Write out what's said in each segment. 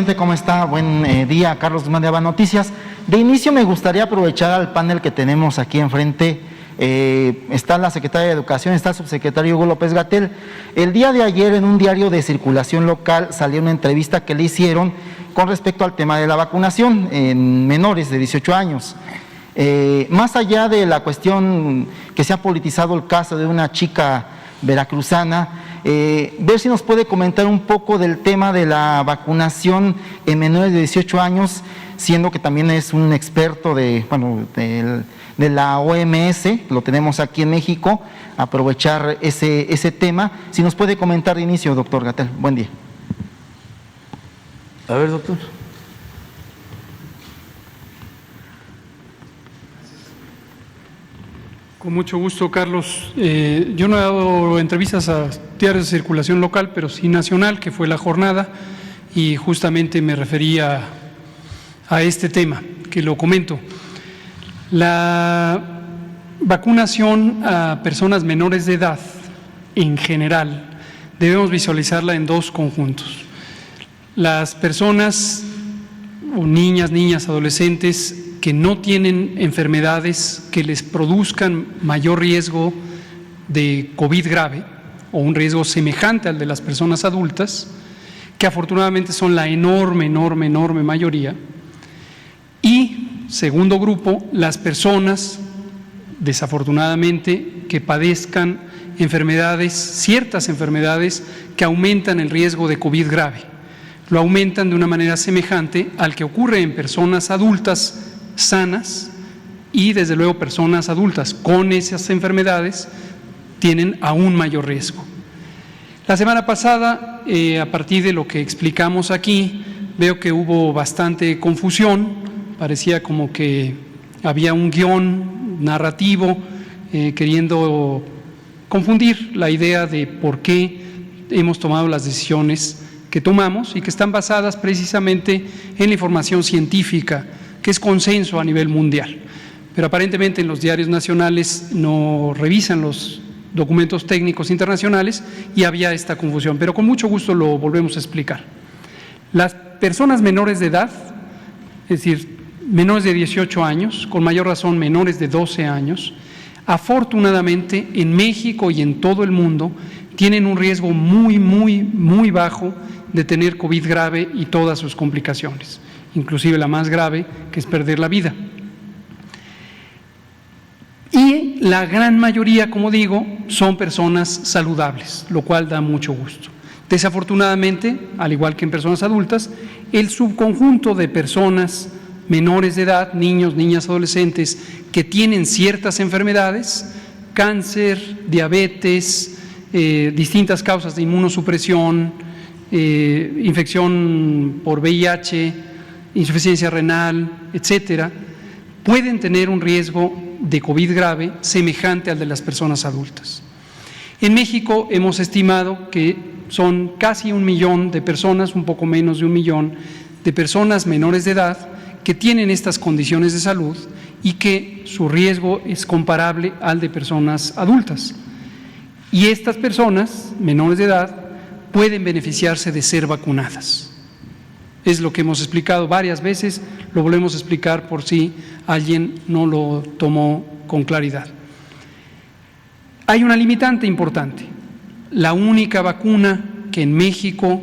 presidente, ¿cómo está? Buen día, Carlos Guzmán de Aba Noticias. De inicio me gustaría aprovechar al panel que tenemos aquí enfrente. Está la secretaria de Educación, está el subsecretario Hugo López-Gatell. El día de ayer en un diario de circulación local salió una entrevista que le hicieron con respecto al tema de la vacunación en menores de 18 años. Más allá de la cuestión que se ha politizado el caso de una chica veracruzana, ver si nos puede comentar un poco del tema de la vacunación en menores de 18 años, siendo que también es un experto de la OMS, lo tenemos aquí en México, aprovechar ese tema. Si nos puede comentar de inicio, doctor Gatell. Buen día. A ver, doctor. Con mucho gusto, Carlos. Yo no he dado entrevistas a diarios de circulación local, pero sí nacional, que fue la jornada, y justamente me refería a este tema, que lo comento. La vacunación a personas menores de edad, en general, debemos visualizarla en dos conjuntos. Las personas, o niñas, adolescentes, que no tienen enfermedades que les produzcan mayor riesgo de COVID grave o un riesgo semejante al de las personas adultas, que afortunadamente son la enorme mayoría. Y, segundo grupo, las personas, desafortunadamente, que padezcan enfermedades, ciertas enfermedades que aumentan el riesgo de COVID grave. Lo aumentan de una manera semejante al que ocurre en personas adultas sanas, y desde luego personas adultas con esas enfermedades tienen aún mayor riesgo. La semana pasada, a partir de lo que explicamos aquí, veo que hubo bastante confusión, parecía como que había un guión narrativo queriendo confundir la idea de por qué hemos tomado las decisiones que tomamos y que están basadas precisamente en la información científica, que es consenso a nivel mundial. Pero aparentemente en los diarios nacionales no revisan los documentos técnicos internacionales y había esta confusión, pero con mucho gusto lo volvemos a explicar. Las personas menores de edad, es decir, menores de 18 años, con mayor razón menores de 12 años, afortunadamente en México y en todo el mundo tienen un riesgo muy bajo de tener COVID grave y todas sus complicaciones, inclusive la más grave, que es perder la vida. Y la gran mayoría, como digo, son personas saludables, lo cual da mucho gusto. Desafortunadamente, al igual que en personas adultas, el subconjunto de personas menores de edad, niños, niñas, adolescentes, que tienen ciertas enfermedades, cáncer, diabetes, distintas causas de inmunosupresión, infección por VIH, insuficiencia renal, etcétera, pueden tener un riesgo de COVID grave semejante al de las personas adultas. En México hemos estimado que son casi 1 millón de personas, un poco menos de 1 millón de personas menores de edad que tienen estas condiciones de salud y que su riesgo es comparable al de personas adultas. Y estas personas menores de edad pueden beneficiarse de ser vacunadas. Es lo que hemos explicado varias veces, lo volvemos a explicar por si alguien no lo tomó con claridad. Hay una limitante importante. La única vacuna que en México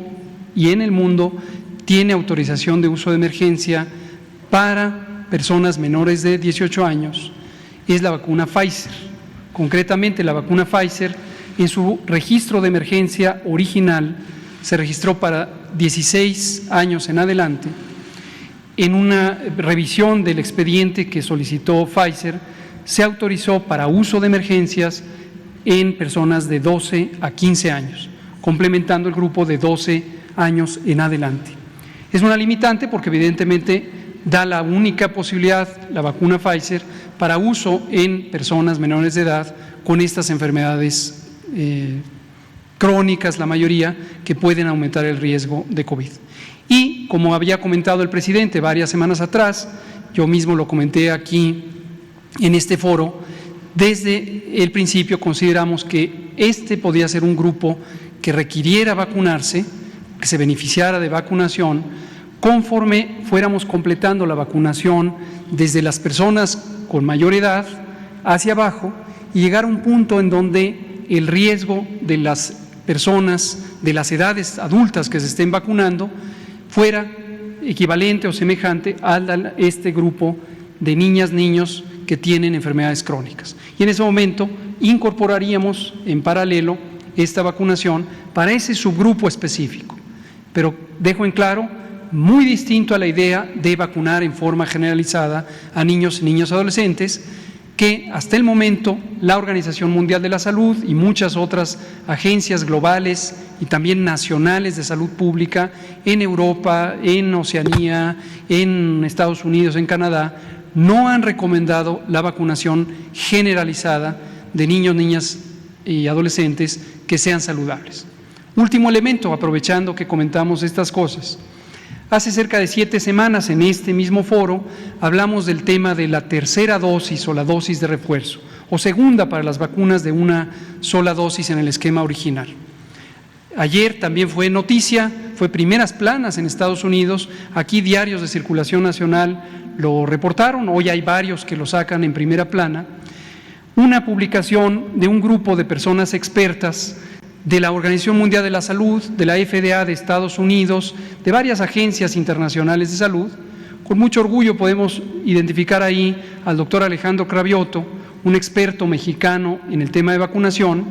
y en el mundo tiene autorización de uso de emergencia para personas menores de 18 años es la vacuna Pfizer. Concretamente, la vacuna Pfizer, en su registro de emergencia original, se registró para 16 años en adelante. En una revisión del expediente que solicitó Pfizer, se autorizó para uso de emergencias en personas de 12 a 15 años, complementando el grupo de 12 años en adelante. Es una limitante porque evidentemente da la única posibilidad, la vacuna Pfizer, para uso en personas menores de edad con estas enfermedades crónicas, la mayoría, que pueden aumentar el riesgo de COVID. Y como había comentado el presidente varias semanas atrás, yo mismo lo comenté aquí en este foro, desde el principio consideramos que este podía ser un grupo que requiriera vacunarse, que se beneficiara de vacunación, conforme fuéramos completando la vacunación desde las personas con mayor edad hacia abajo y llegar a un punto en donde el riesgo de las personas de las edades adultas que se estén vacunando fuera equivalente o semejante a este grupo de niñas, niños que tienen enfermedades crónicas. Y en ese momento incorporaríamos en paralelo esta vacunación para ese subgrupo específico. Pero dejo en claro, muy distinto a la idea de vacunar en forma generalizada a niños y niñas adolescentes, que hasta el momento la Organización Mundial de la Salud y muchas otras agencias globales y también nacionales de salud pública en Europa, en Oceanía, en Estados Unidos, en Canadá, no han recomendado la vacunación generalizada de niños, niñas y adolescentes que sean saludables. Último elemento, aprovechando que comentamos estas cosas. Hace cerca de 7 semanas en este mismo foro hablamos del tema de la tercera dosis o la dosis de refuerzo, o segunda para las vacunas de una sola dosis en el esquema original. Ayer también fue noticia, fue primeras planas en Estados Unidos, aquí diarios de circulación nacional lo reportaron, hoy hay varios que lo sacan en primera plana, una publicación de un grupo de personas expertas de la Organización Mundial de la Salud, de la FDA de Estados Unidos, de varias agencias internacionales de salud. Con mucho orgullo podemos identificar ahí al doctor Alejandro Cravioto, un experto mexicano en el tema de vacunación,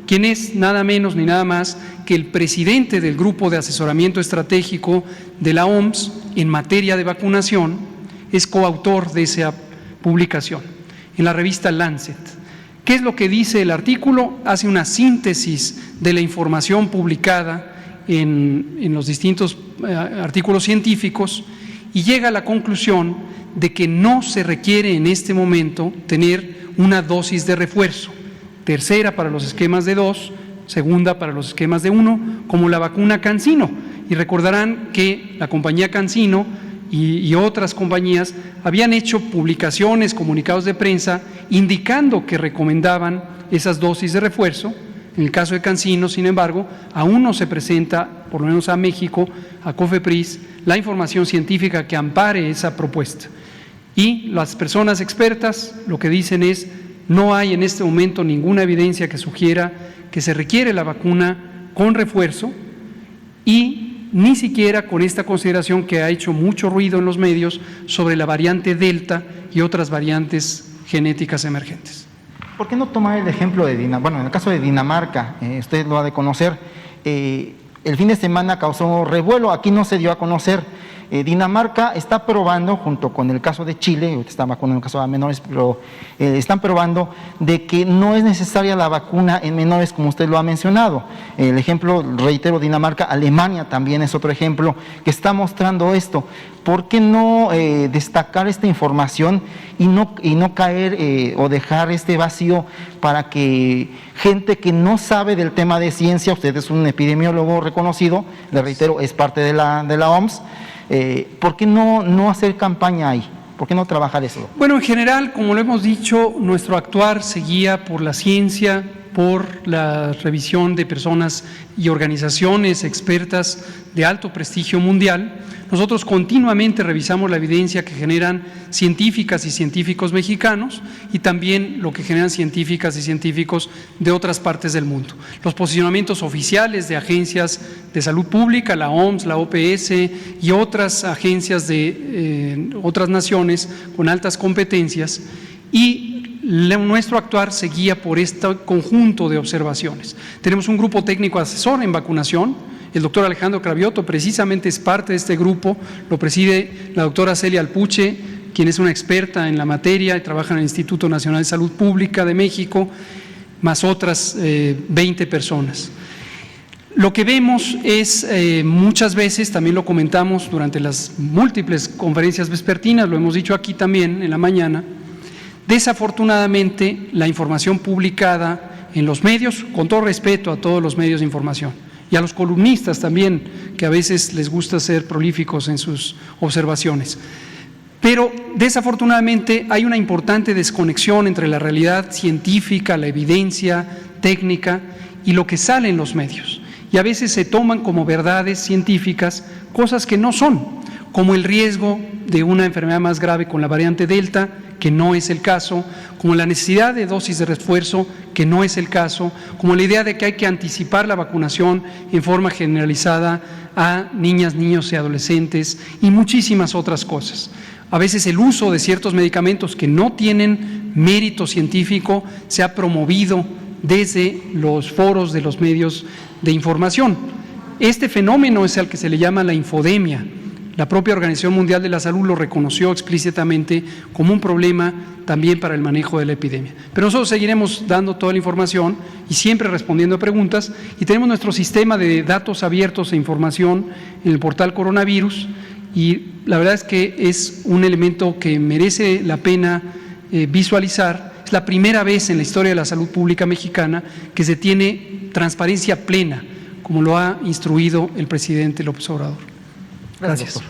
quien es nada menos ni nada más que el presidente del Grupo de Asesoramiento Estratégico de la OMS en materia de vacunación, es coautor de esa publicación en la revista Lancet. ¿Qué es lo que dice el artículo? Hace una síntesis de la información publicada en los distintos artículos científicos y llega a la conclusión de que no se requiere en este momento tener una dosis de refuerzo, tercera para los esquemas de 2, segunda para los esquemas de 1, como la vacuna CanSino. Y recordarán que la compañía CanSino y otras compañías habían hecho publicaciones, comunicados de prensa, indicando que recomendaban esas dosis de refuerzo. En el caso de CanSino, sin embargo, aún no se presenta, por lo menos a México, a COFEPRIS, la información científica que ampare esa propuesta. Y las personas expertas lo que dicen es, no hay en este momento ninguna evidencia que sugiera que se requiere la vacuna con refuerzo y ni siquiera con esta consideración que ha hecho mucho ruido en los medios sobre la variante Delta y otras variantes genéticas emergentes. ¿Por qué no tomar el ejemplo de Dinamarca? Bueno, en el caso de Dinamarca, usted lo ha de conocer, el fin de semana causó revuelo, aquí no se dio a conocer. Dinamarca está probando, junto con el caso de Chile, está vacunando en el caso de menores, pero están probando de que no es necesaria la vacuna en menores, como usted lo ha mencionado. El ejemplo, reitero, Dinamarca, Alemania también es otro ejemplo que está mostrando esto. ¿Por qué no destacar esta información y no caer o dejar este vacío para que gente que no sabe del tema de ciencia, usted es un epidemiólogo reconocido, le reitero, es parte de la OMS, ¿por qué no hacer campaña ahí? ¿Por qué no trabajar eso? Bueno, en general, como lo hemos dicho, nuestro actuar se guía por la ciencia, por la revisión de personas y organizaciones expertas de alto prestigio mundial. Nosotros continuamente revisamos la evidencia que generan científicas y científicos mexicanos y también lo que generan científicas y científicos de otras partes del mundo. Los posicionamientos oficiales de agencias de salud pública, la OMS, la OPS y otras agencias de otras naciones con altas competencias y nuestro actuar se guía por este conjunto de observaciones. Tenemos un grupo técnico asesor en vacunación. El doctor Alejandro Cravioto precisamente es parte de este grupo, lo preside la doctora Celia Alpuche, quien es una experta en la materia y trabaja en el Instituto Nacional de Salud Pública de México, más otras 20 personas. Lo que vemos es muchas veces, también lo comentamos durante las múltiples conferencias vespertinas, lo hemos dicho aquí también en la mañana, desafortunadamente la información publicada en los medios, con todo respeto a todos los medios de información, y a los columnistas también, que a veces les gusta ser prolíficos en sus observaciones. Pero desafortunadamente hay una importante desconexión entre la realidad científica, la evidencia técnica y lo que sale en los medios. Y a veces se toman como verdades científicas cosas que no son, como el riesgo de una enfermedad más grave con la variante Delta, que no es el caso, como la necesidad de dosis de refuerzo, que no es el caso, como la idea de que hay que anticipar la vacunación en forma generalizada a niñas, niños y adolescentes y muchísimas otras cosas. A veces el uso de ciertos medicamentos que no tienen mérito científico se ha promovido desde los foros de los medios de información. Este fenómeno es al que se le llama la infodemia. La propia Organización Mundial de la Salud lo reconoció explícitamente como un problema también para el manejo de la epidemia. Pero nosotros seguiremos dando toda la información y siempre respondiendo a preguntas, y tenemos nuestro sistema de datos abiertos e información en el portal Coronavirus, y la verdad es que es un elemento que merece la pena visualizar. Es la primera vez en la historia de la salud pública mexicana que se tiene transparencia plena, como lo ha instruido el presidente López Obrador. Gracias.